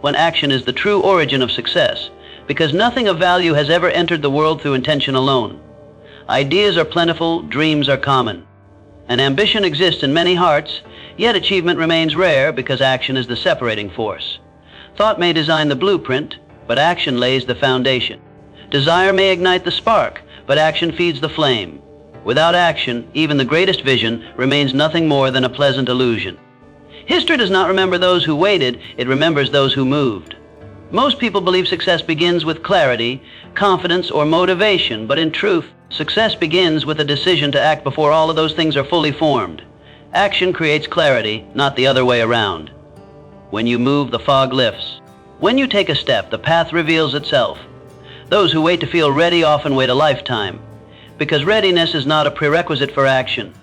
when action is the true origin of success, because nothing of value has ever entered the world through intention alone. Ideas are plentiful, dreams are common, and ambition exists in many hearts, yet achievement remains rare because action is the separating force. Thought may design the blueprint, but action lays the foundation. Desire may ignite the spark, but action feeds the flame. Without action, even the greatest vision remains nothing more than a pleasant illusion. History does not remember those who waited, it remembers those who moved. Most people believe success begins with clarity, confidence, or motivation, but in truth, success begins with a decision to act before all of those things are fully formed. Action creates clarity, not the other way around. When you move, the fog lifts. When you take a step, the path reveals itself. Those who wait to feel ready often wait a lifetime, because readiness is not a prerequisite for action.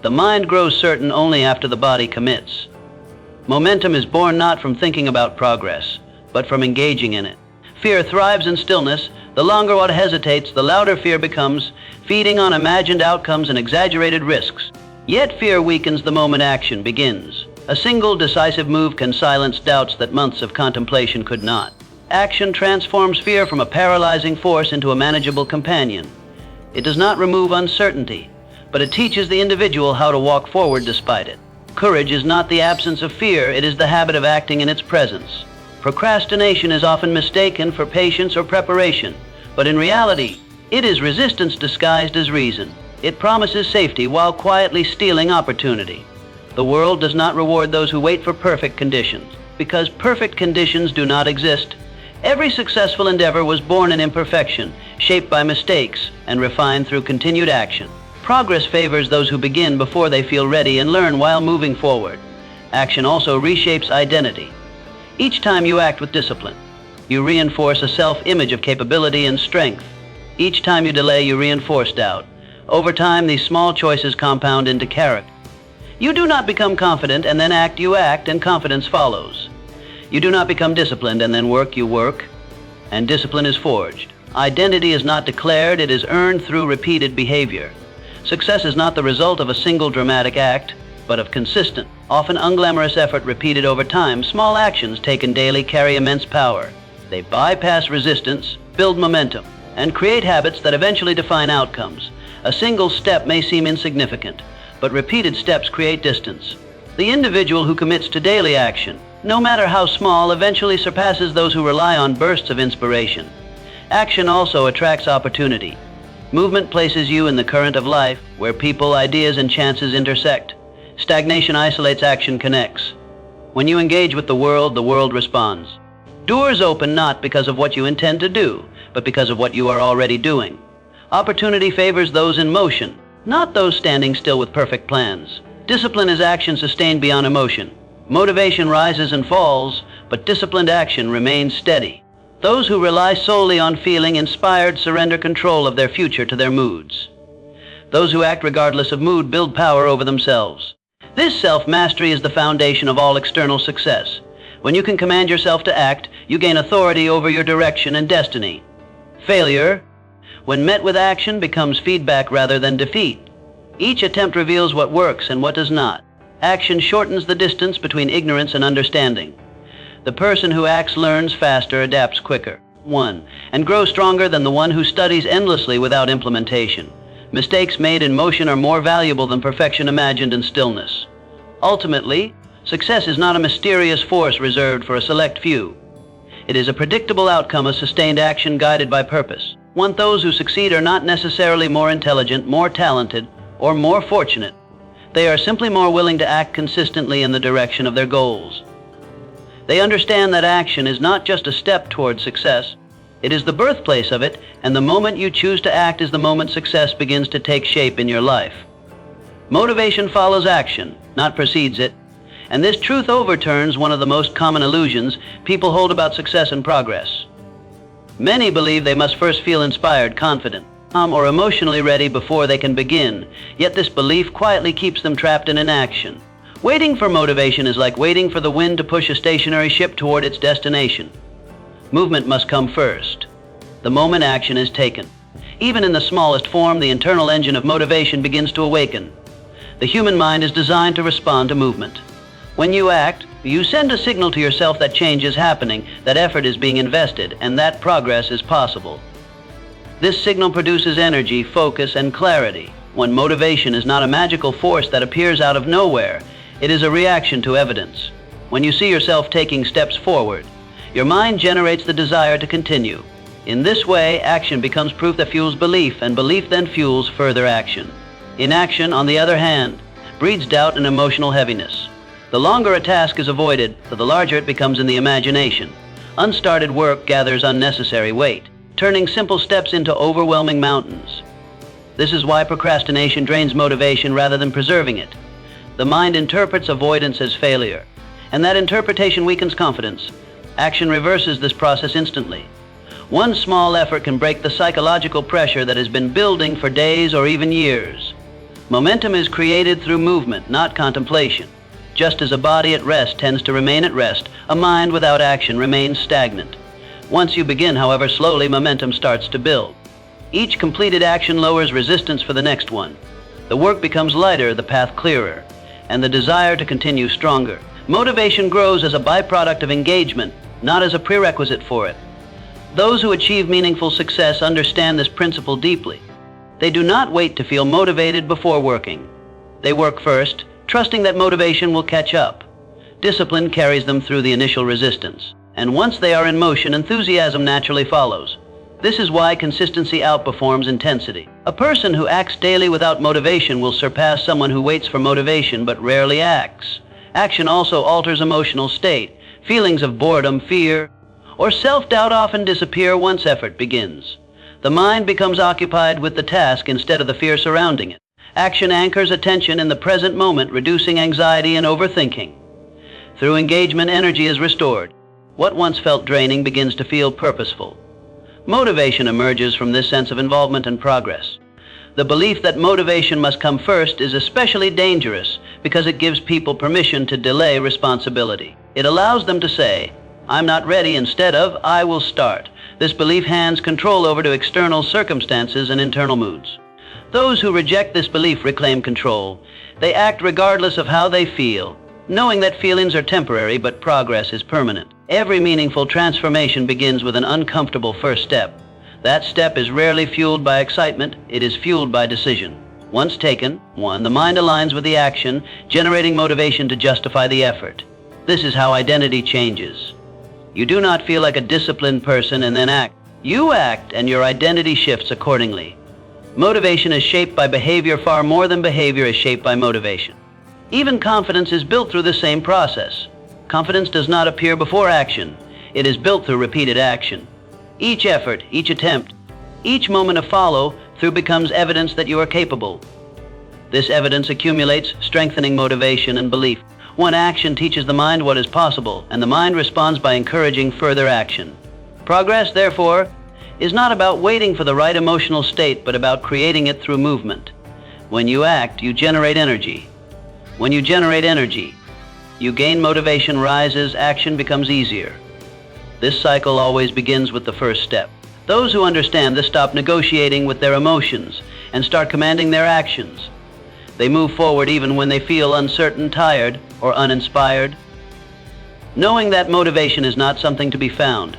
The mind grows certain only after the body commits. Momentum is born not from thinking about progress, but from engaging in it. Fear thrives in stillness. The longer one hesitates, the louder fear becomes, feeding on imagined outcomes and exaggerated risks. Yet fear weakens the moment action begins. A single decisive move can silence doubts that months of contemplation could not. Action transforms fear from a paralyzing force into a manageable companion. It does not remove uncertainty, but it teaches the individual how to walk forward despite it. Courage is not the absence of fear, it is the habit of acting in its presence. Procrastination is often mistaken for patience or preparation, but in reality, it is resistance disguised as reason. It promises safety while quietly stealing opportunity. The world does not reward those who wait for perfect conditions, because perfect conditions do not exist. Every successful endeavor was born in imperfection, shaped by mistakes, and refined through continued action. Progress favors those who begin before they feel ready and learn while moving forward. Action also reshapes identity. Each time you act with discipline, you reinforce a self-image of capability and strength. Each time you delay, you reinforce doubt. Over time, these small choices compound into character. You do not become confident and then act, you act, and confidence follows. You do not become disciplined and then work, you work, and discipline is forged. Identity is not declared, it is earned through repeated behavior. Success is not the result of a single dramatic act, but of consistent, often unglamorous effort repeated over time. Small actions taken daily carry immense power. They bypass resistance, build momentum, and create habits that eventually define outcomes. A single step may seem insignificant, but repeated steps create distance. The individual who commits to daily action, no matter how small, eventually surpasses those who rely on bursts of inspiration. Action also attracts opportunity. Movement places you in the current of life, where people, ideas, and chances intersect. Stagnation isolates, action connects. When you engage with the world responds. Doors open not because of what you intend to do, but because of what you are already doing. Opportunity favors those in motion, not those standing still with perfect plans. Discipline is action sustained beyond emotion. Motivation rises and falls, but disciplined action remains steady. Those who rely solely on feeling inspired surrender control of their future to their moods. Those who act regardless of mood build power over themselves. This self-mastery is the foundation of all external success. When you can command yourself to act, you gain authority over your direction and destiny. Failure, when met with action, becomes feedback rather than defeat. Each attempt reveals what works and what does not. Action shortens the distance between ignorance and understanding. The person who acts learns faster, adapts quicker, and grows stronger than the one who studies endlessly without implementation. Mistakes made in motion are more valuable than perfection imagined in stillness. Ultimately, success is not a mysterious force reserved for a select few. It is a predictable outcome of sustained action guided by purpose. Those who succeed are not necessarily more intelligent, more talented, or more fortunate. They are simply more willing to act consistently in the direction of their goals. They understand that action is not just a step toward success, it is the birthplace of it, and the moment you choose to act is the moment success begins to take shape in your life. Motivation follows action, not precedes it, and this truth overturns one of the most common illusions people hold about success and progress. Many believe they must first feel inspired, confident, or emotionally ready before they can begin, yet this belief quietly keeps them trapped in inaction. Waiting for motivation is like waiting for the wind to push a stationary ship toward its destination. Movement must come first, the moment action is taken. Even in the smallest form, the internal engine of motivation begins to awaken. The human mind is designed to respond to movement. When you act, You send a signal to yourself that change is happening, that effort is being invested, and that progress is possible. This signal produces energy, focus, and clarity. When motivation is not a magical force that appears out of nowhere, it is a reaction to evidence. When you see yourself taking steps forward, your mind generates the desire to continue. In this way, action becomes proof that fuels belief, and belief then fuels further action. Inaction, on the other hand, breeds doubt and emotional heaviness. The longer a task is avoided, the larger it becomes in the imagination. Unstarted work gathers unnecessary weight, turning simple steps into overwhelming mountains. This is why procrastination drains motivation rather than preserving it. The mind interprets avoidance as failure, and that interpretation weakens confidence. Action reverses this process instantly. One small effort can break the psychological pressure that has been building for days or even years. Momentum is created through movement, not contemplation. Just as a body at rest tends to remain at rest, a mind without action remains stagnant. Once you begin, however, slowly momentum starts to build. Each completed action lowers resistance for the next one. The work becomes lighter, the path clearer, and the desire to continue stronger. Motivation grows as a byproduct of engagement, not as a prerequisite for it. Those who achieve meaningful success understand this principle deeply. They do not wait to feel motivated before working. They work first, trusting that motivation will catch up. Discipline carries them through the initial resistance, and once they are in motion, enthusiasm naturally follows. This is why consistency outperforms intensity. A person who acts daily without motivation will surpass someone who waits for motivation but rarely acts. Action also alters emotional state. Feelings of boredom, fear, or self-doubt often disappear once effort begins. The mind becomes occupied with the task instead of the fear surrounding it. Action anchors attention in the present moment, reducing anxiety and overthinking. Through engagement, energy is restored. What once felt draining begins to feel purposeful. Motivation emerges from this sense of involvement and progress. The belief that motivation must come first is especially dangerous because it gives people permission to delay responsibility. It allows them to say, "I'm not ready," instead of, "I will start." This belief hands control over to external circumstances and internal moods. Those who reject this belief reclaim control. They act regardless of how they feel, knowing that feelings are temporary but progress is permanent. Every meaningful transformation begins with an uncomfortable first step. That step is rarely fueled by excitement, it is fueled by decision. Once taken, the mind aligns with the action, generating motivation to justify the effort. This is how identity changes. You do not feel like a disciplined person and then act. You act and your identity shifts accordingly. Motivation is shaped by behavior far more than behavior is shaped by motivation. Even confidence is built through the same process. Confidence does not appear before action. It is built through repeated action. Each effort, each attempt, each moment of follow-through becomes evidence that you are capable. This evidence accumulates, strengthening motivation and belief. One action teaches the mind what is possible, and the mind responds by encouraging further action. Progress, therefore, is not about waiting for the right emotional state, but about creating it through movement. When you act, you generate energy. When you generate energy, you gain motivation rises, action becomes easier. This cycle always begins with the first step. Those who understand this stop negotiating with their emotions and start commanding their actions. They move forward even when they feel uncertain, tired, or uninspired. Knowing that motivation is not something to be found,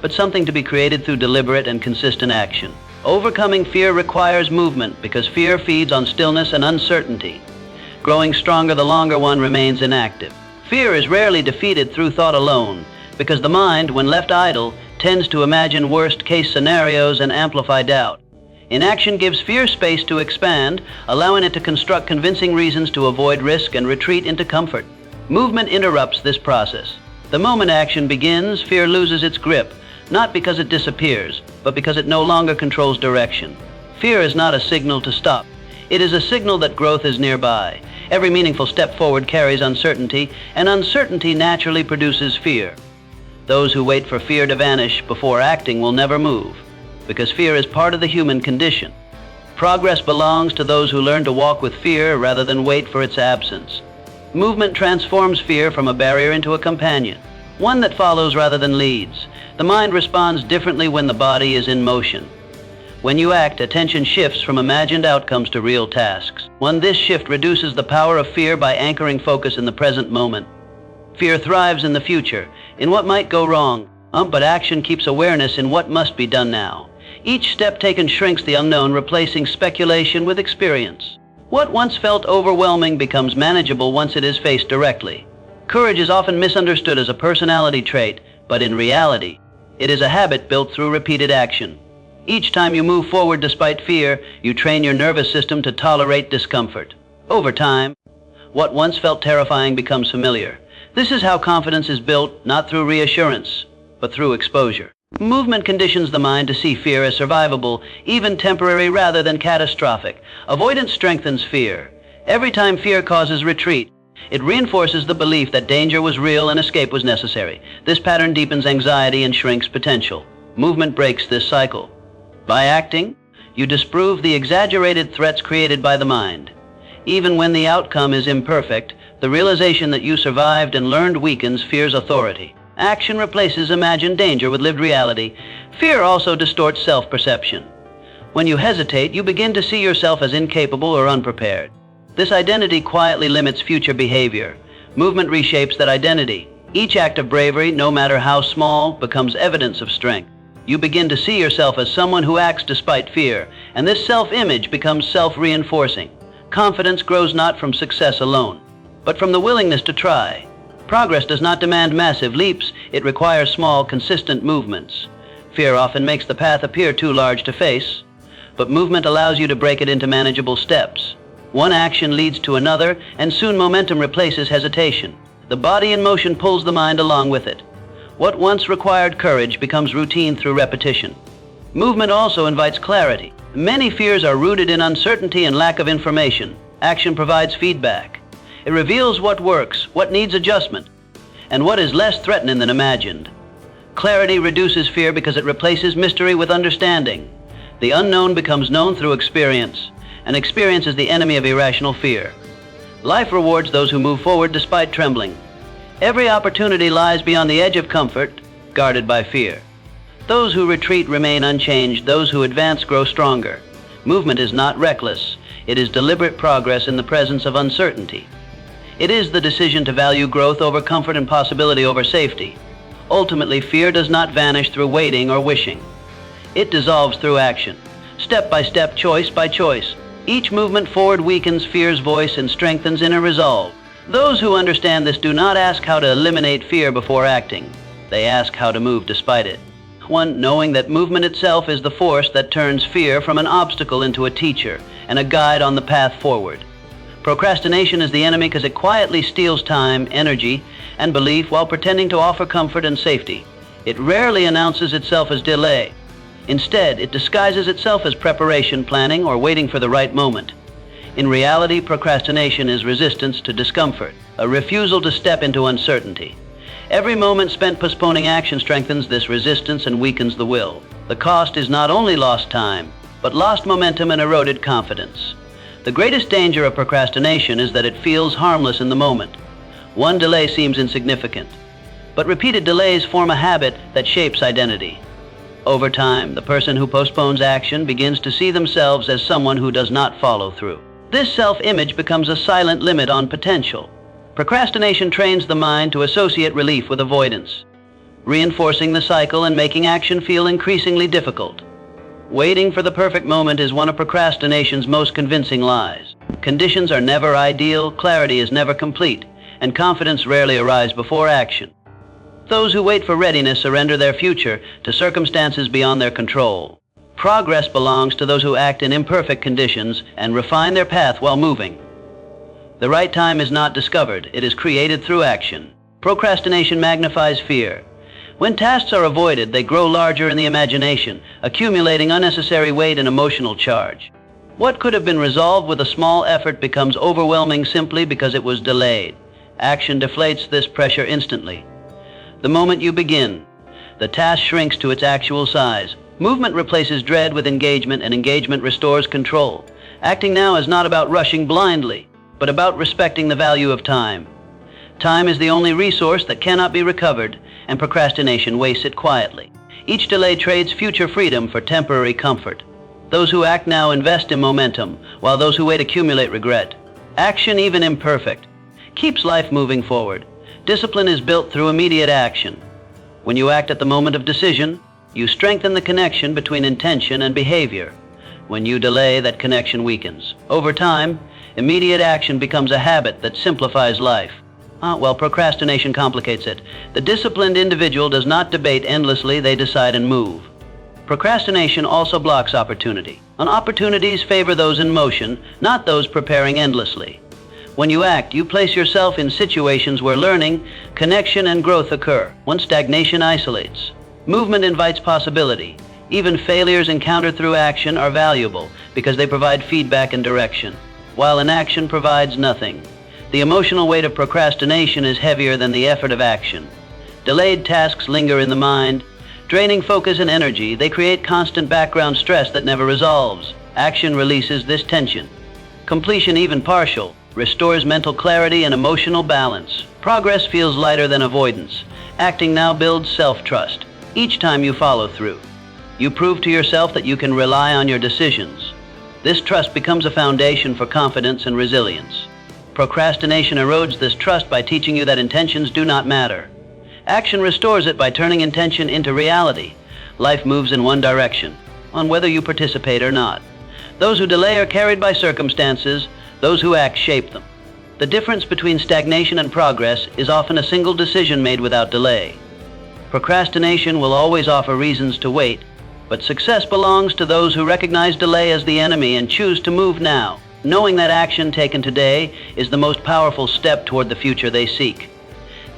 but something to be created through deliberate and consistent action. Overcoming fear requires movement because fear feeds on stillness and uncertainty. Growing stronger the longer one remains inactive. Fear is rarely defeated through thought alone because the mind, when left idle, tends to imagine worst-case scenarios and amplify doubt. Inaction gives fear space to expand, allowing it to construct convincing reasons to avoid risk and retreat into comfort. Movement interrupts this process. The moment action begins, fear loses its grip, not because it disappears, but because it no longer controls direction. Fear is not a signal to stop. It is a signal that growth is nearby. Every meaningful step forward carries uncertainty, and uncertainty naturally produces fear. Those who wait for fear to vanish before acting will never move, because fear is part of the human condition. Progress belongs to those who learn to walk with fear rather than wait for its absence. Movement transforms fear from a barrier into a companion, one that follows rather than leads. The mind responds differently when the body is in motion. When you act, attention shifts from imagined outcomes to real tasks. This shift reduces the power of fear by anchoring focus in the present moment. Fear thrives in the future, in what might go wrong, but action keeps awareness in what must be done now. Each step taken shrinks the unknown, replacing speculation with experience. What once felt overwhelming becomes manageable once it is faced directly. Courage is often misunderstood as a personality trait, but in reality, it is a habit built through repeated action. Each time you move forward despite fear, you train your nervous system to tolerate discomfort. Over time, what once felt terrifying becomes familiar. This is how confidence is built, not through reassurance, but through exposure. Movement conditions the mind to see fear as survivable, even temporary rather than catastrophic. Avoidance strengthens fear. Every time fear causes retreat, it reinforces the belief that danger was real and escape was necessary. This pattern deepens anxiety and shrinks potential. Movement breaks this cycle. By acting, you disprove the exaggerated threats created by the mind. Even when the outcome is imperfect, the realization that you survived and learned weakens fear's authority. Action replaces imagined danger with lived reality. Fear also distorts self-perception. When you hesitate, you begin to see yourself as incapable or unprepared. This identity quietly limits future behavior. Movement reshapes that identity. Each act of bravery, no matter how small, becomes evidence of strength. You begin to see yourself as someone who acts despite fear, and this self-image becomes self-reinforcing. Confidence grows not from success alone, but from the willingness to try. Progress does not demand massive leaps, it requires small, consistent movements. Fear often makes the path appear too large to face, but movement allows you to break it into manageable steps. One action leads to another, and soon momentum replaces hesitation. The body in motion pulls the mind along with it. What once required courage becomes routine through repetition. Movement also invites clarity. Many fears are rooted in uncertainty and lack of information. Action provides feedback. It reveals what works, what needs adjustment, and what is less threatening than imagined. Clarity reduces fear because it replaces mystery with understanding. The unknown becomes known through experience, and experience is the enemy of irrational fear. Life rewards those who move forward despite trembling. Every opportunity lies beyond the edge of comfort, guarded by fear. Those who retreat remain unchanged, those who advance grow stronger. Movement is not reckless, it is deliberate progress in the presence of uncertainty. It is the decision to value growth over comfort and possibility over safety. Ultimately, fear does not vanish through waiting or wishing. It dissolves through action, step by step, choice by choice. Each movement forward weakens fear's voice and strengthens inner resolve. Those who understand this do not ask how to eliminate fear before acting. They ask how to move despite it. One, knowing that movement itself is the force that turns fear from an obstacle into a teacher and a guide on the path forward. Procrastination is the enemy because it quietly steals time, energy, and belief while pretending to offer comfort and safety. It rarely announces itself as delay. Instead, it disguises itself as preparation, planning, or waiting for the right moment. In reality, procrastination is resistance to discomfort, a refusal to step into uncertainty. Every moment spent postponing action strengthens this resistance and weakens the will. The cost is not only lost time, but lost momentum and eroded confidence. The greatest danger of procrastination is that it feels harmless in the moment. One delay seems insignificant, but repeated delays form a habit that shapes identity. Over time, the person who postpones action begins to see themselves as someone who does not follow through. This self-image becomes a silent limit on potential. Procrastination trains the mind to associate relief with avoidance, reinforcing the cycle and making action feel increasingly difficult. Waiting for the perfect moment is one of procrastination's most convincing lies. Conditions are never ideal, clarity is never complete, and confidence rarely arrives before action. Those who wait for readiness surrender their future to circumstances beyond their control. Progress belongs to those who act in imperfect conditions and refine their path while moving. The right time is not discovered, it is created through action. Procrastination magnifies fear. When tasks are avoided, they grow larger in the imagination, accumulating unnecessary weight and emotional charge. What could have been resolved with a small effort becomes overwhelming simply because it was delayed. Action deflates this pressure instantly. The moment you begin, the task shrinks to its actual size. Movement replaces dread with engagement, and engagement restores control. Acting now is not about rushing blindly, but about respecting the value of time. Time is the only resource that cannot be recovered, and procrastination wastes it quietly. Each delay trades future freedom for temporary comfort. Those who act now invest in momentum, while those who wait accumulate regret. Action, even imperfect, keeps life moving forward. Discipline is built through immediate action. When you act at the moment of decision, you strengthen the connection between intention and behavior. When you delay, that connection weakens. Over time, immediate action becomes a habit that simplifies life. Well, procrastination complicates it. The disciplined individual does not debate endlessly, they decide and move. Procrastination also blocks opportunity. Opportunities favor those in motion, not those preparing endlessly. When you act, you place yourself in situations where learning, connection, and growth occur. When stagnation isolates, movement invites possibility. Even failures encountered through action are valuable because they provide feedback and direction, while inaction provides nothing. The emotional weight of procrastination is heavier than the effort of action. Delayed tasks linger in the mind, draining focus and energy. They create constant background stress that never resolves. Action releases this tension. Completion, even partial, restores mental clarity and emotional balance. Progress feels lighter than avoidance. Acting now builds self-trust. Each time you follow through, you prove to yourself that you can rely on your decisions. This trust becomes a foundation for confidence and resilience. Procrastination erodes this trust by teaching you that intentions do not matter. Action restores it by turning intention into reality. Life moves in one direction, on whether you participate or not. Those who delay are carried by circumstances. Those who act shape them. The difference between stagnation and progress is often a single decision made without delay. Procrastination will always offer reasons to wait, but success belongs to those who recognize delay as the enemy and choose to move now, knowing that action taken today is the most powerful step toward the future they seek.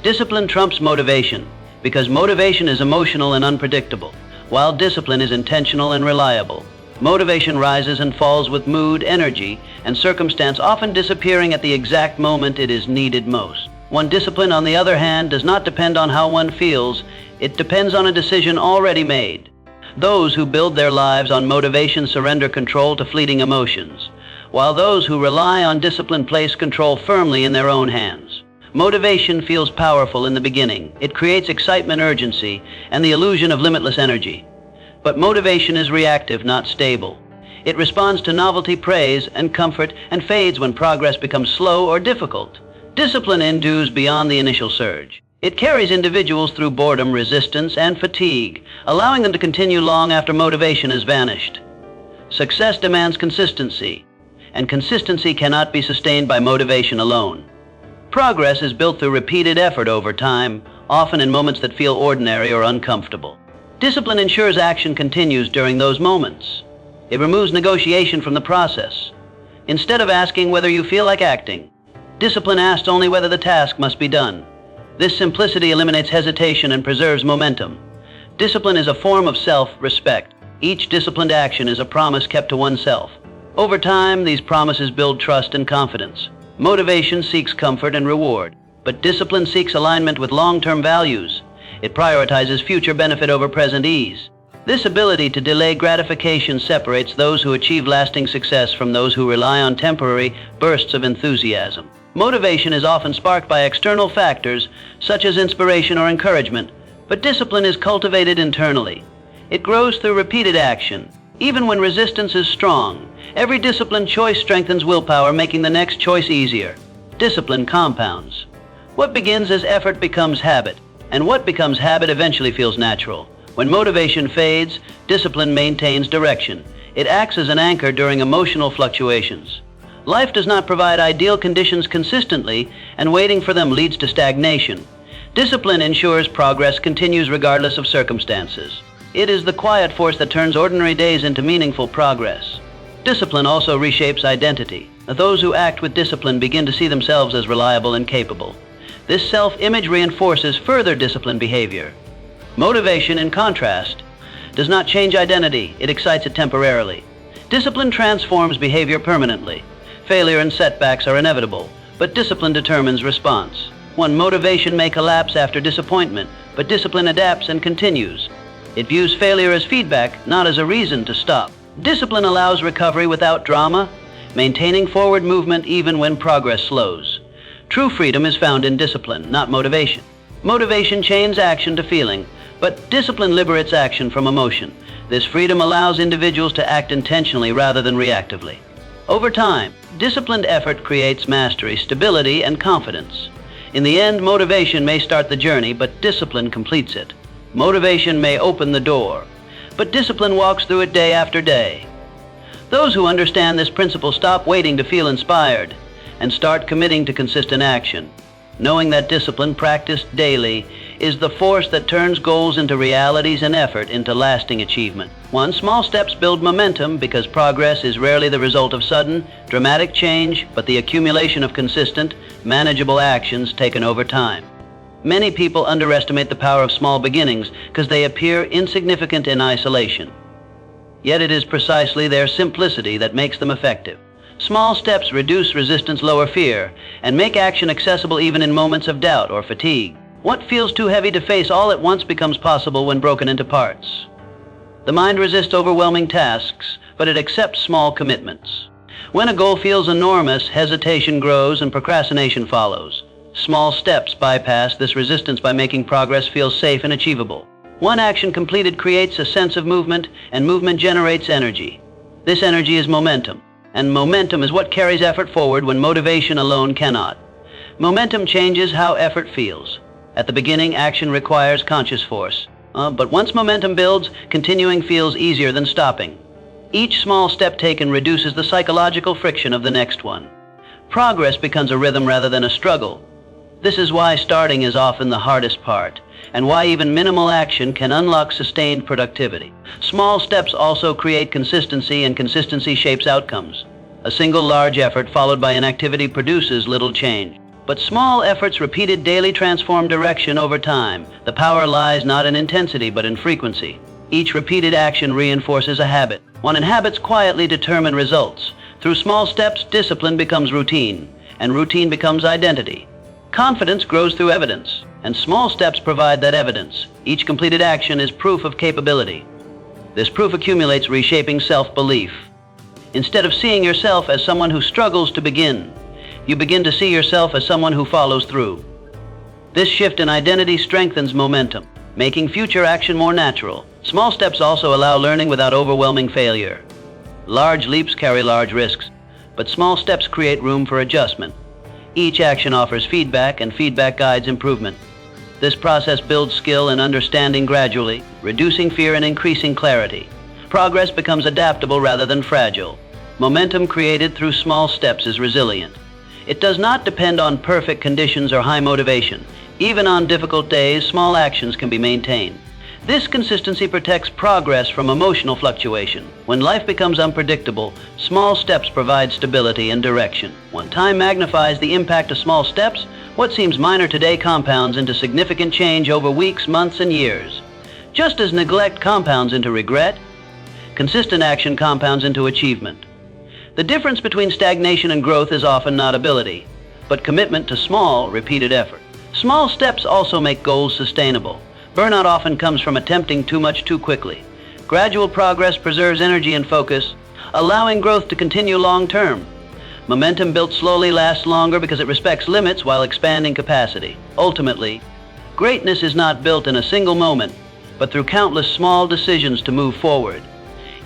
Discipline trumps motivation, because motivation is emotional and unpredictable, while discipline is intentional and reliable. Motivation rises and falls with mood, energy, and circumstance, often disappearing at the exact moment it is needed most. One discipline, on the other hand, does not depend on how one feels. It depends on a decision already made. Those who build their lives on motivation surrender control to fleeting emotions, while those who rely on discipline place control firmly in their own hands. Motivation feels powerful in the beginning. It creates excitement, urgency, and the illusion of limitless energy. But motivation is reactive, not stable. It responds to novelty, praise, and comfort, and fades when progress becomes slow or difficult. Discipline endures beyond the initial surge. It carries individuals through boredom, resistance, and fatigue, allowing them to continue long after motivation has vanished. Success demands consistency, and consistency cannot be sustained by motivation alone. Progress is built through repeated effort over time, often in moments that feel ordinary or uncomfortable. Discipline ensures action continues during those moments. It removes negotiation from the process. Instead of asking whether you feel like acting, discipline asks only whether the task must be done. This simplicity eliminates hesitation and preserves momentum. Discipline is a form of self-respect. Each disciplined action is a promise kept to oneself. Over time, these promises build trust and confidence. Motivation seeks comfort and reward, but discipline seeks alignment with long-term values. It prioritizes future benefit over present ease. This ability to delay gratification separates those who achieve lasting success from those who rely on temporary bursts of enthusiasm. Motivation is often sparked by external factors, such as inspiration or encouragement, but discipline is cultivated internally. It grows through repeated action. Even when resistance is strong, every disciplined choice strengthens willpower, making the next choice easier. Discipline compounds. What begins as effort becomes habit, and what becomes habit eventually feels natural. When motivation fades, discipline maintains direction. It acts as an anchor during emotional fluctuations. Life does not provide ideal conditions consistently, and waiting for them leads to stagnation. Discipline ensures progress continues regardless of circumstances. It is the quiet force that turns ordinary days into meaningful progress. Discipline also reshapes identity. Those who act with discipline begin to see themselves as reliable and capable. This self-image reinforces further disciplined behavior. Motivation, in contrast, does not change identity. It excites it temporarily. Discipline transforms behavior permanently. Failure and setbacks are inevitable, but discipline determines response. Motivation may collapse after disappointment, but discipline adapts and continues. It views failure as feedback, not as a reason to stop. Discipline allows recovery without drama, maintaining forward movement even when progress slows. True freedom is found in discipline, not motivation. Motivation chains action to feeling, but discipline liberates action from emotion. This freedom allows individuals to act intentionally rather than reactively. Over time, disciplined effort creates mastery, stability, and confidence. In the end, motivation may start the journey, but discipline completes it. Motivation may open the door, but discipline walks through it day after day. Those who understand this principle stop waiting to feel inspired and start committing to consistent action, knowing that discipline practiced daily is the force that turns goals into realities and effort into lasting achievement. Small steps build momentum because progress is rarely the result of sudden, dramatic change, but the accumulation of consistent, manageable actions taken over time. Many people underestimate the power of small beginnings because they appear insignificant in isolation. Yet it is precisely their simplicity that makes them effective. Small steps reduce resistance, lower fear, and make action accessible even in moments of doubt or fatigue. What feels too heavy to face all at once becomes possible when broken into parts. The mind resists overwhelming tasks, but it accepts small commitments. When a goal feels enormous, hesitation grows and procrastination follows. Small steps bypass this resistance by making progress feel safe and achievable. One action completed creates a sense of movement, and movement generates energy. This energy is momentum, and momentum is what carries effort forward when motivation alone cannot. Momentum changes how effort feels. At the beginning, action requires conscious force. But once momentum builds, continuing feels easier than stopping. Each small step taken reduces the psychological friction of the next one. Progress becomes a rhythm rather than a struggle. This is why starting is often the hardest part, and why even minimal action can unlock sustained productivity. Small steps also create consistency, and consistency shapes outcomes. A single large effort followed by inactivity produces little change. But small efforts repeated daily transform direction over time. The power lies not in intensity, but in frequency. Each repeated action reinforces a habit. And habits quietly determine results. Through small steps, discipline becomes routine, and routine becomes identity. Confidence grows through evidence, and small steps provide that evidence. Each completed action is proof of capability. This proof accumulates, reshaping self-belief. Instead of seeing yourself as someone who struggles to begin, you begin to see yourself as someone who follows through. This shift in identity strengthens momentum, making future action more natural. Small steps also allow learning without overwhelming failure. Large leaps carry large risks, but small steps create room for adjustment. Each action offers feedback, and feedback guides improvement. This process builds skill and understanding gradually, reducing fear and increasing clarity. Progress becomes adaptable rather than fragile. Momentum created through small steps is resilient. It does not depend on perfect conditions or high motivation. Even on difficult days, small actions can be maintained. This consistency protects progress from emotional fluctuation. When life becomes unpredictable, small steps provide stability and direction. When time magnifies the impact of small steps, what seems minor today compounds into significant change over weeks, months, and years. Just as neglect compounds into regret, consistent action compounds into achievement. The difference between stagnation and growth is often not ability, but commitment to small, repeated effort. Small steps also make goals sustainable. Burnout often comes from attempting too much too quickly. Gradual progress preserves energy and focus, allowing growth to continue long-term. Momentum built slowly lasts longer because it respects limits while expanding capacity. Ultimately, greatness is not built in a single moment, but through countless small decisions to move forward.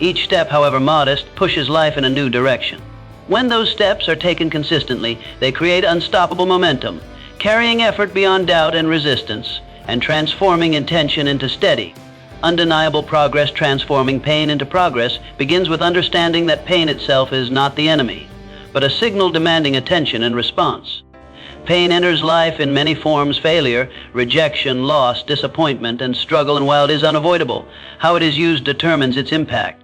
Each step, however modest, pushes life in a new direction. When those steps are taken consistently, they create unstoppable momentum, carrying effort beyond doubt and resistance, and transforming intention into steady, undeniable progress. Transforming pain into progress begins with understanding that pain itself is not the enemy, but a signal demanding attention and response. Pain enters life in many forms: failure, rejection, loss, disappointment, and struggle. And while it is unavoidable, how it is used determines its impact.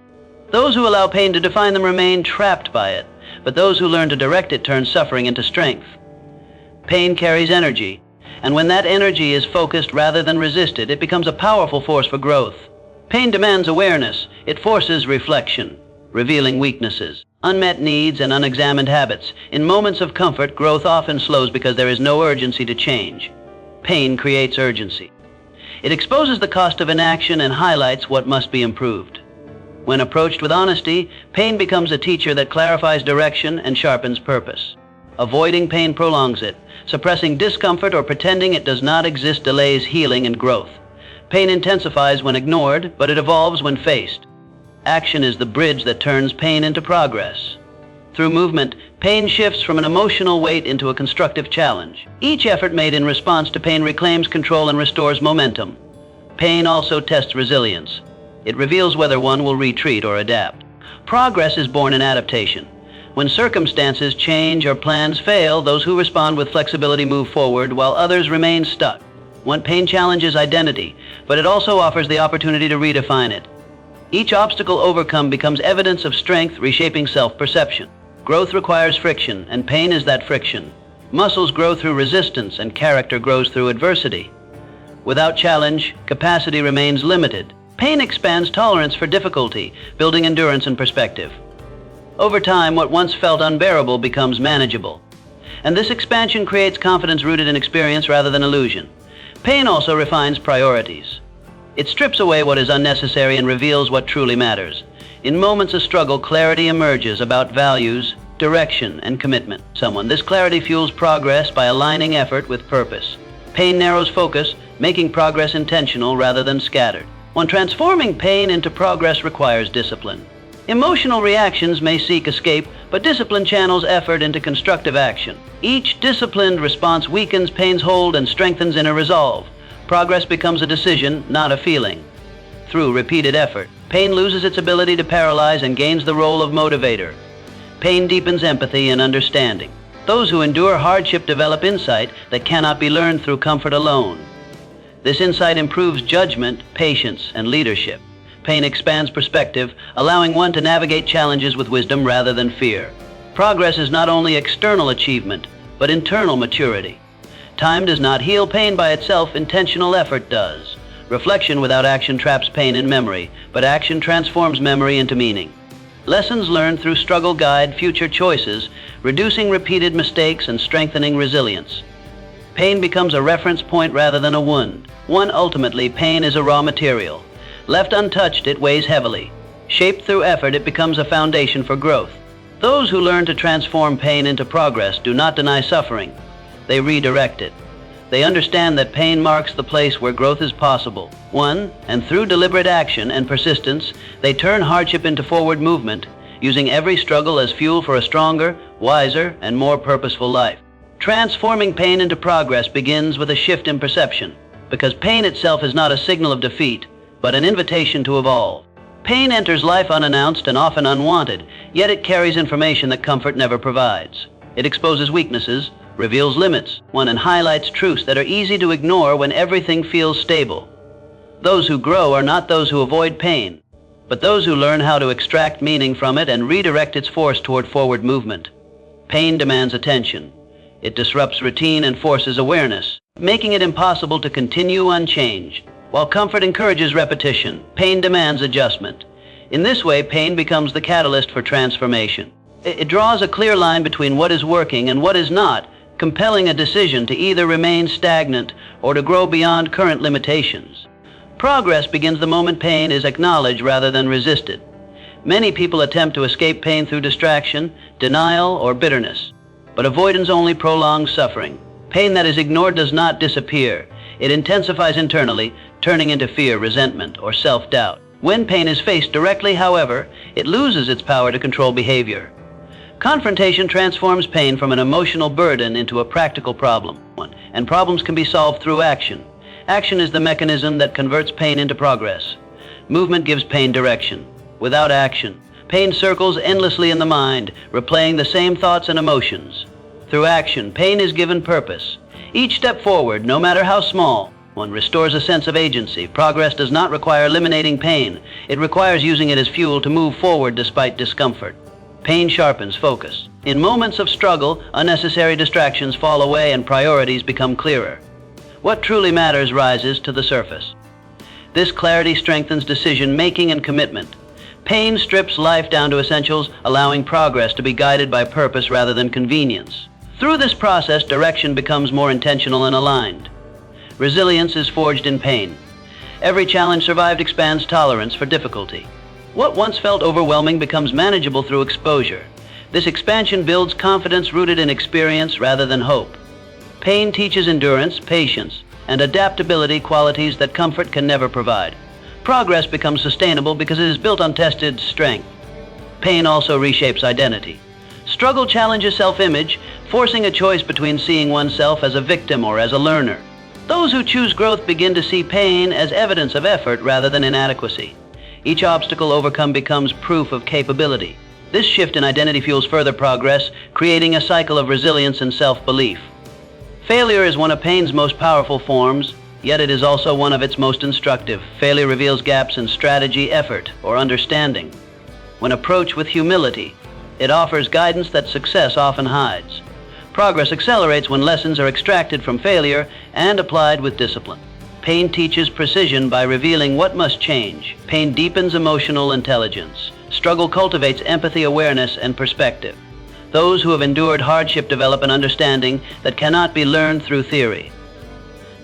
Those who allow pain to define them remain trapped by it, but those who learn to direct it turn suffering into strength. Pain carries energy, and when that energy is focused rather than resisted, it becomes a powerful force for growth. Pain demands awareness. It forces reflection, revealing weaknesses, unmet needs, and unexamined habits. In moments of comfort, growth often slows because there is no urgency to change. Pain creates urgency. It exposes the cost of inaction and highlights what must be improved. When approached with honesty, pain becomes a teacher that clarifies direction and sharpens purpose. Avoiding pain prolongs it. Suppressing discomfort or pretending it does not exist delays healing and growth. Pain intensifies when ignored, but it evolves when faced. Action is the bridge that turns pain into progress. Through movement, Pain shifts from an emotional weight into a constructive challenge. Each effort made in response to pain reclaims control and restores momentum. Pain also tests resilience. It reveals whether one will retreat or adapt. Progress is born in adaptation. When circumstances change or plans fail, those who respond with flexibility move forward while others remain stuck. One pain challenges identity, but it also offers the opportunity to redefine it. Each obstacle overcome becomes evidence of strength, reshaping self-perception. Growth requires friction, and pain is that friction. Muscles grow through resistance, and character grows through adversity. Without challenge, capacity remains limited. Pain expands tolerance for difficulty, building endurance and perspective. Over time, what once felt unbearable becomes manageable. And this expansion creates confidence rooted in experience rather than illusion. Pain also refines priorities. It strips away what is unnecessary and reveals what truly matters. In moments of struggle, clarity emerges about values, direction, and commitment. This clarity fuels progress by aligning effort with purpose. Pain narrows focus, making progress intentional rather than scattered. Transforming pain into progress requires discipline. Emotional reactions may seek escape, but discipline channels effort into constructive action. Each disciplined response weakens pain's hold and strengthens inner resolve. Progress becomes a decision, not a feeling. Through repeated effort, pain loses its ability to paralyze and gains the role of motivator. Pain deepens empathy and understanding. Those who endure hardship develop insight that cannot be learned through comfort alone. This insight improves judgment, patience, and leadership. Pain expands perspective, allowing one to navigate challenges with wisdom rather than fear. Progress is not only external achievement, but internal maturity. Time does not heal pain by itself, intentional effort does. Reflection without action traps pain in memory, but action transforms memory into meaning. Lessons learned through struggle guide future choices, reducing repeated mistakes and strengthening resilience. Pain becomes a reference point rather than a wound. Ultimately, pain is a raw material. Left untouched, it weighs heavily. Shaped through effort, it becomes a foundation for growth. Those who learn to transform pain into progress do not deny suffering. They redirect it. They understand that pain marks the place where growth is possible. And through deliberate action and persistence, they turn hardship into forward movement, using every struggle as fuel for a stronger, wiser, and more purposeful life. Transforming pain into progress begins with a shift in perception, because pain itself is not a signal of defeat, but an invitation to evolve. Pain enters life unannounced and often unwanted, yet it carries information that comfort never provides. It exposes weaknesses, reveals limits, and highlights truths that are easy to ignore when everything feels stable. Those who grow are not those who avoid pain, but those who learn how to extract meaning from it and redirect its force toward forward movement. Pain demands attention. It disrupts routine and forces awareness, making it impossible to continue unchanged. While comfort encourages repetition, pain demands adjustment. In this way, pain becomes the catalyst for transformation. It draws a clear line between what is working and what is not, compelling a decision to either remain stagnant or to grow beyond current limitations. Progress begins the moment pain is acknowledged rather than resisted. Many people attempt to escape pain through distraction, denial, or bitterness, but avoidance only prolongs suffering. Pain that is ignored does not disappear. It intensifies internally, turning into fear, resentment, or self-doubt. When pain is faced directly, however, it loses its power to control behavior. Confrontation transforms pain from an emotional burden into a practical problem, and problems can be solved through action. Action is the mechanism that converts pain into progress. Movement gives pain direction. Without action, pain circles endlessly in the mind, replaying the same thoughts and emotions. Through action, pain is given purpose. Each step forward, no matter how small, restores a sense of agency. Progress does not require eliminating pain. It requires using it as fuel to move forward despite discomfort. Pain sharpens focus. In moments of struggle, unnecessary distractions fall away and priorities become clearer. What truly matters rises to the surface. This clarity strengthens decision-making and commitment. Pain strips life down to essentials, allowing progress to be guided by purpose rather than convenience. Through this process, direction becomes more intentional and aligned. Resilience is forged in pain. Every challenge survived expands tolerance for difficulty. What once felt overwhelming becomes manageable through exposure. This expansion builds confidence rooted in experience rather than hope. Pain teaches endurance, patience, and adaptability, qualities that comfort can never provide. Progress becomes sustainable because it is built on tested strength. Pain also reshapes identity. Struggle challenges self-image, forcing a choice between seeing oneself as a victim or as a learner. Those who choose growth begin to see pain as evidence of effort rather than inadequacy. Each obstacle overcome becomes proof of capability. This shift in identity fuels further progress, creating a cycle of resilience and self-belief. Failure is one of pain's most powerful forms, yet it is also one of its most instructive. Failure reveals gaps in strategy, effort, or understanding. When approached with humility, it offers guidance that success often hides. Progress accelerates when lessons are extracted from failure and applied with discipline. Pain teaches precision by revealing what must change. Pain deepens emotional intelligence. Struggle cultivates empathy, awareness, and perspective. Those who have endured hardship develop an understanding that cannot be learned through theory.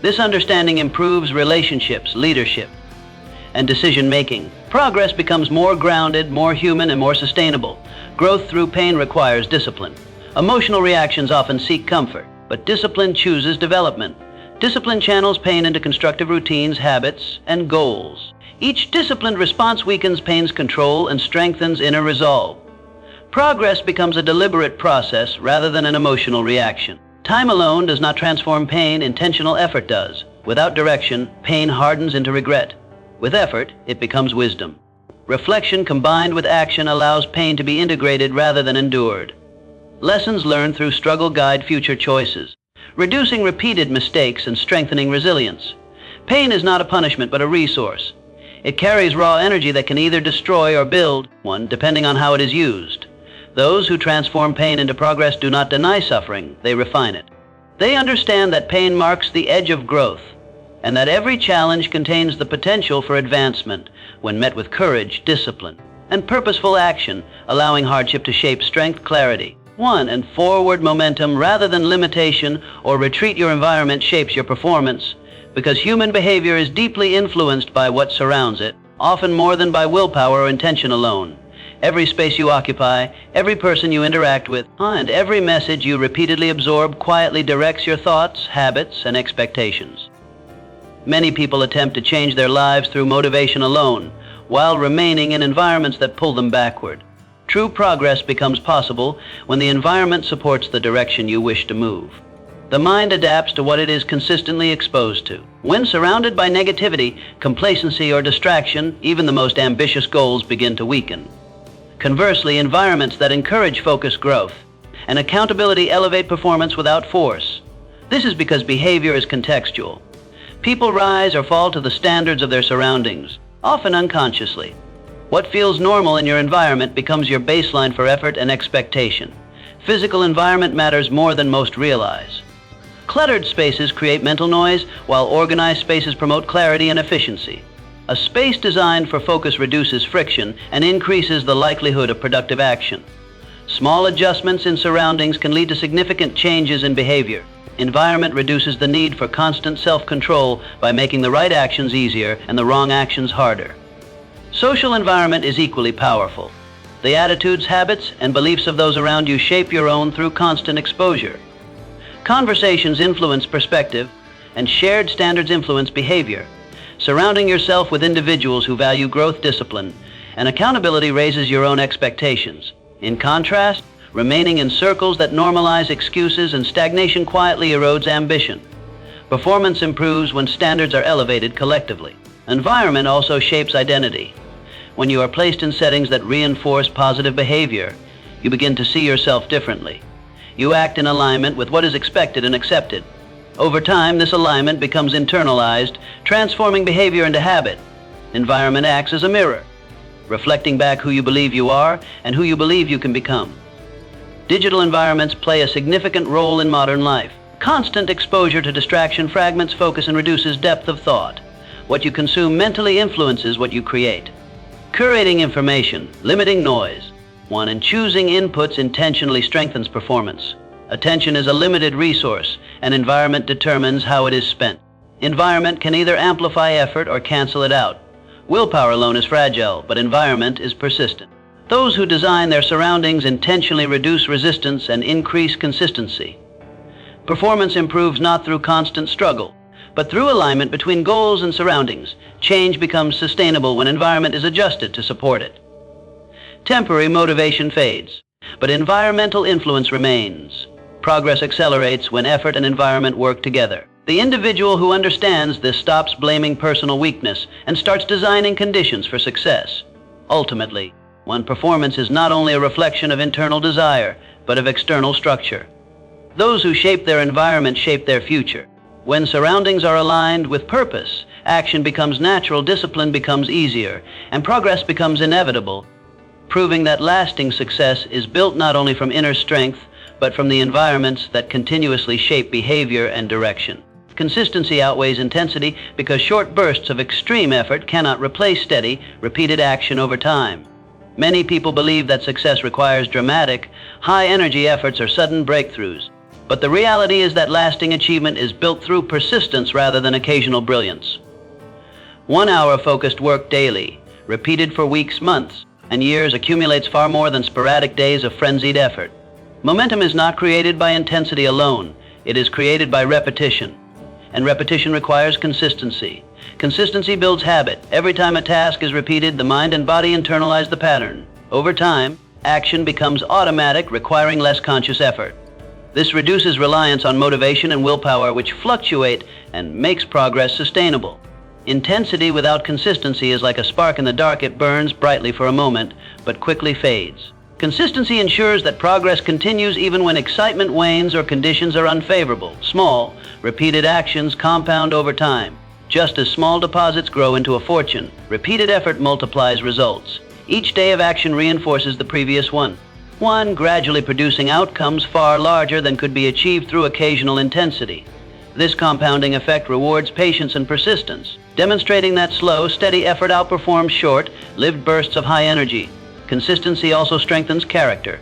This understanding improves relationships, leadership, and decision-making. Progress becomes more grounded, more human, and more sustainable. Growth through pain requires discipline. Emotional reactions often seek comfort, but discipline chooses development. Discipline channels pain into constructive routines, habits, and goals. Each disciplined response weakens pain's control and strengthens inner resolve. Progress becomes a deliberate process rather than an emotional reaction. Time alone does not transform pain, intentional effort does. Without direction, pain hardens into regret. With effort, it becomes wisdom. Reflection combined with action allows pain to be integrated rather than endured. Lessons learned through struggle guide future choices, reducing repeated mistakes and strengthening resilience. Pain is not a punishment but a resource. It carries raw energy that can either destroy or build one, depending on how it is used. Those who transform pain into progress do not deny suffering, they refine it. They understand that pain marks the edge of growth, and that every challenge contains the potential for advancement when met with courage, discipline, and purposeful action, allowing hardship to shape strength, clarity. And forward momentum rather than limitation or retreat. Your environment shapes your performance, because human behavior is deeply influenced by what surrounds it, often more than by willpower or intention alone. Every space you occupy, every person you interact with, and every message you repeatedly absorb quietly directs your thoughts, habits, and expectations. Many people attempt to change their lives through motivation alone, while remaining in environments that pull them backward. True progress becomes possible when the environment supports the direction you wish to move. The mind adapts to what it is consistently exposed to. When surrounded by negativity, complacency, or distraction, even the most ambitious goals begin to weaken. Conversely, environments that encourage focused growth and accountability elevate performance without force. This is because behavior is contextual. People rise or fall to the standards of their surroundings, often unconsciously. What feels normal in your environment becomes your baseline for effort and expectation. Physical environment matters more than most realize. Cluttered spaces create mental noise, while organized spaces promote clarity and efficiency. A space designed for focus reduces friction and increases the likelihood of productive action. Small adjustments in surroundings can lead to significant changes in behavior. Environment reduces the need for constant self-control by making the right actions easier and the wrong actions harder. Social environment is equally powerful. The attitudes, habits, and beliefs of those around you shape your own through constant exposure. Conversations influence perspective, and shared standards influence behavior. Surrounding yourself with individuals who value growth, discipline, and accountability raises your own expectations. In contrast, remaining in circles that normalize excuses and stagnation quietly erodes ambition. Performance improves when standards are elevated collectively. Environment also shapes identity. When you are placed in settings that reinforce positive behavior, you begin to see yourself differently. You act in alignment with what is expected and accepted. Over time, this alignment becomes internalized, transforming behavior into habit. Environment acts as a mirror, reflecting back who you believe you are and who you believe you can become. Digital environments play a significant role in modern life. Constant exposure to distraction fragments focus and reduces depth of thought. What you consume mentally influences what you create. Curating information, limiting noise, and choosing inputs intentionally strengthens performance. Attention is a limited resource, and environment determines how it is spent. Environment can either amplify effort or cancel it out. Willpower alone is fragile, but environment is persistent. Those who design their surroundings intentionally reduce resistance and increase consistency. Performance improves not through constant struggle, but through alignment between goals and surroundings. Change becomes sustainable when environment is adjusted to support it. Temporary motivation fades. But environmental influence remains. Progress accelerates when effort and environment work together. The individual who understands this stops blaming personal weakness and starts designing conditions for success. Ultimately, one's performance is not only a reflection of internal desire, but of external structure. Those who shape their environment shape their future. When surroundings are aligned with purpose, action becomes natural, discipline becomes easier, and progress becomes inevitable, proving that lasting success is built not only from inner strength, but from the environments that continuously shape behavior and direction. Consistency outweighs intensity because short bursts of extreme effort cannot replace steady, repeated action over time. Many people believe that success requires dramatic, high-energy efforts or sudden breakthroughs. But the reality is that lasting achievement is built through persistence rather than occasional brilliance. 1 hour focused work daily, repeated for weeks, months, and years accumulates far more than sporadic days of frenzied effort. Momentum is not created by intensity alone. It is created by repetition. And repetition requires consistency. Consistency builds habit. Every time a task is repeated, the mind and body internalize the pattern. Over time, action becomes automatic, requiring less conscious effort. This reduces reliance on motivation and willpower, which fluctuate and makes progress sustainable. Intensity without consistency is like a spark in the dark. It burns brightly for a moment, but quickly fades. Consistency ensures that progress continues even when excitement wanes or conditions are unfavorable. Small, repeated actions compound over time. Just as small deposits grow into a fortune, repeated effort multiplies results. Each day of action reinforces the previous one. One gradually producing outcomes far larger than could be achieved through occasional intensity. This compounding effect rewards patience and persistence, demonstrating that slow, steady effort outperforms short-lived bursts of high energy. Consistency also strengthens character.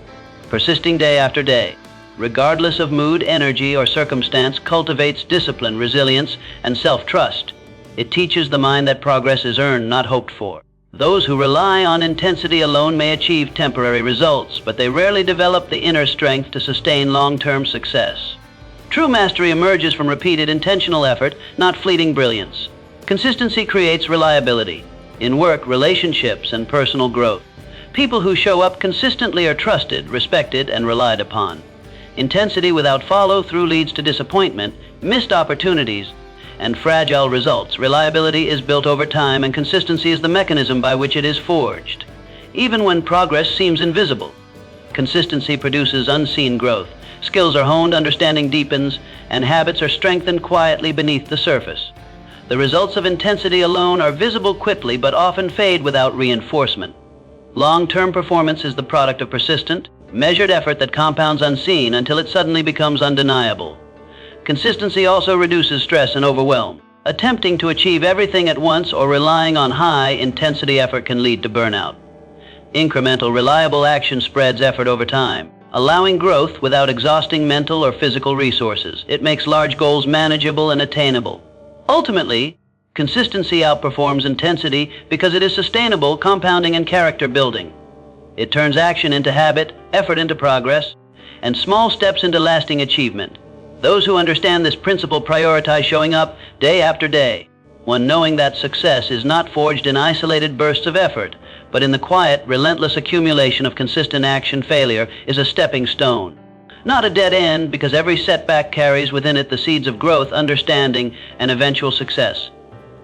Persisting day after day, regardless of mood, energy, or circumstance, cultivates discipline, resilience, and self-trust. It teaches the mind that progress is earned, not hoped for. Those who rely on intensity alone may achieve temporary results, but they rarely develop the inner strength to sustain long-term success. True mastery emerges from repeated intentional effort, not fleeting brilliance. Consistency creates reliability in work, relationships, and personal growth. People who show up consistently are trusted, respected, and relied upon. Intensity without follow-through leads to disappointment, missed opportunities, and fragile results. Reliability is built over time, and consistency is the mechanism by which it is forged. Even when progress seems invisible, consistency produces unseen growth. Skills are honed, understanding deepens, and habits are strengthened quietly beneath the surface. The results of intensity alone are visible quickly, but often fade without reinforcement. Long-term performance is the product of persistent, measured effort that compounds unseen until it suddenly becomes undeniable. Consistency also reduces stress and overwhelm. Attempting to achieve everything at once or relying on high-intensity effort can lead to burnout. Incremental, reliable action spreads effort over time, allowing growth without exhausting mental or physical resources. It makes large goals manageable and attainable. Ultimately, consistency outperforms intensity because it is sustainable, compounding, and character building. It turns action into habit, effort into progress, and small steps into lasting achievement. Those who understand this principle prioritize showing up day after day, one knowing that success is not forged in isolated bursts of effort, but in the quiet, relentless accumulation of consistent action. Failure is a stepping stone, not a dead end, because every setback carries within it the seeds of growth, understanding, and eventual success.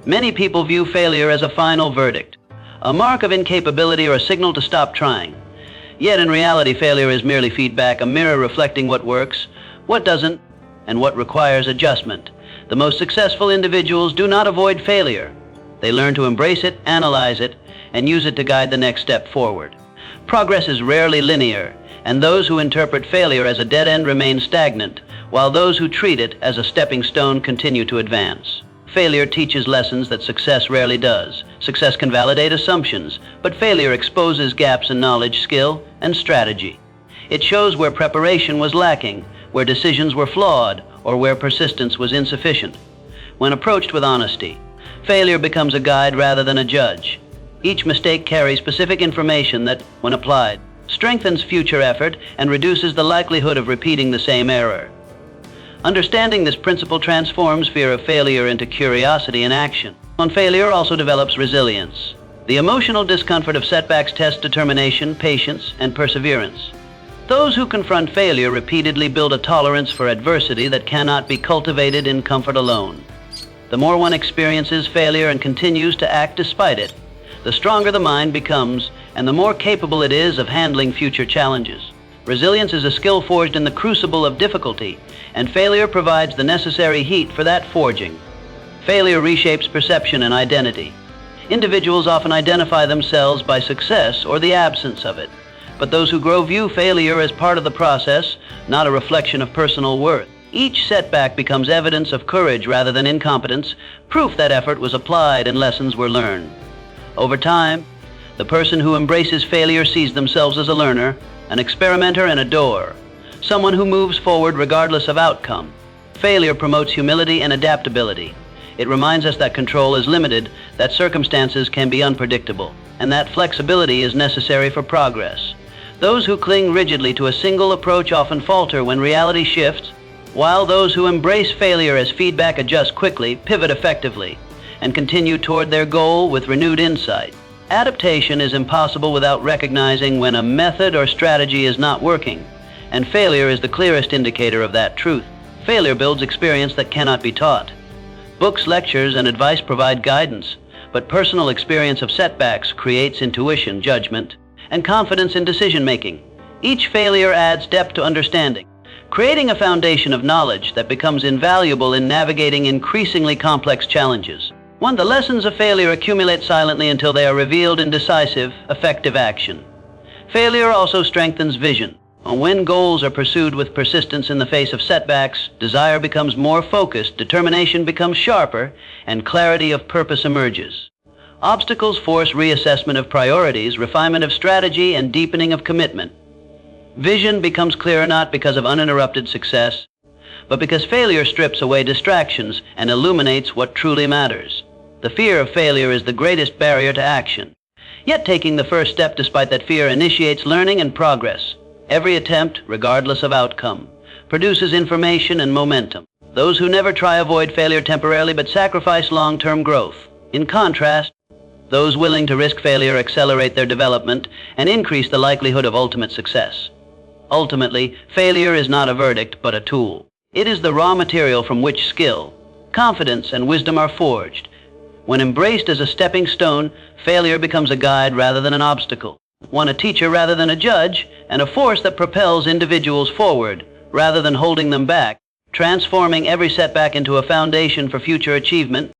Many people view failure as a final verdict, a mark of incapability or a signal to stop trying. Yet in reality, failure is merely feedback, a mirror reflecting what works, what doesn't, and what requires adjustment. The most successful individuals do not avoid failure. They learn to embrace it, analyze it, and use it to guide the next step forward. Progress is rarely linear, and those who interpret failure as a dead end remain stagnant, while those who treat it as a stepping stone continue to advance. Failure teaches lessons that success rarely does. Success can validate assumptions, but failure exposes gaps in knowledge, skill, and strategy. It shows where preparation was lacking, where decisions were flawed, or where persistence was insufficient. When approached with honesty, failure becomes a guide rather than a judge. Each mistake carries specific information that, when applied, strengthens future effort and reduces the likelihood of repeating the same error. Understanding this principle transforms fear of failure into curiosity and action. On failure also develops resilience. The emotional discomfort of setbacks tests determination, patience, and perseverance. Those who confront failure repeatedly build a tolerance for adversity that cannot be cultivated in comfort alone. The more one experiences failure and continues to act despite it, the stronger the mind becomes and the more capable it is of handling future challenges. Resilience is a skill forged in the crucible of difficulty, and failure provides the necessary heat for that forging. Failure reshapes perception and identity. Individuals often identify themselves by success or the absence of it, but those who grow view failure as part of the process, not a reflection of personal worth. Each setback becomes evidence of courage rather than incompetence, proof that effort was applied and lessons were learned. Over time, the person who embraces failure sees themselves as a learner, an experimenter and a doer, someone who moves forward regardless of outcome. Failure promotes humility and adaptability. It reminds us that control is limited, that circumstances can be unpredictable, and that flexibility is necessary for progress. Those who cling rigidly to a single approach often falter when reality shifts, while those who embrace failure as feedback adjust quickly, pivot effectively, and continue toward their goal with renewed insight. Adaptation is impossible without recognizing when a method or strategy is not working, and failure is the clearest indicator of that truth. Failure builds experience that cannot be taught. Books, lectures, and advice provide guidance, but personal experience of setbacks creates intuition, judgment, and confidence in decision-making. Each failure adds depth to understanding, creating a foundation of knowledge that becomes invaluable in navigating increasingly complex challenges. The lessons of failure accumulate silently until they are revealed in decisive, effective action. Failure also strengthens vision. When goals are pursued with persistence in the face of setbacks, desire becomes more focused, determination becomes sharper, and clarity of purpose emerges. Obstacles force reassessment of priorities, refinement of strategy, and deepening of commitment. Vision becomes clearer not because of uninterrupted success, but because failure strips away distractions and illuminates what truly matters. The fear of failure is the greatest barrier to action. Yet taking the first step despite that fear initiates learning and progress. Every attempt, regardless of outcome, produces information and momentum. Those who never try avoid failure temporarily but sacrifice long-term growth. In contrast, those willing to risk failure accelerate their development and increase the likelihood of ultimate success. Ultimately, failure is not a verdict but a tool. It is the raw material from which skill, confidence, and wisdom are forged. When embraced as a stepping stone, failure becomes a guide rather than an obstacle, a teacher rather than a judge, and a force that propels individuals forward rather than holding them back, transforming every setback into a foundation for future achievement.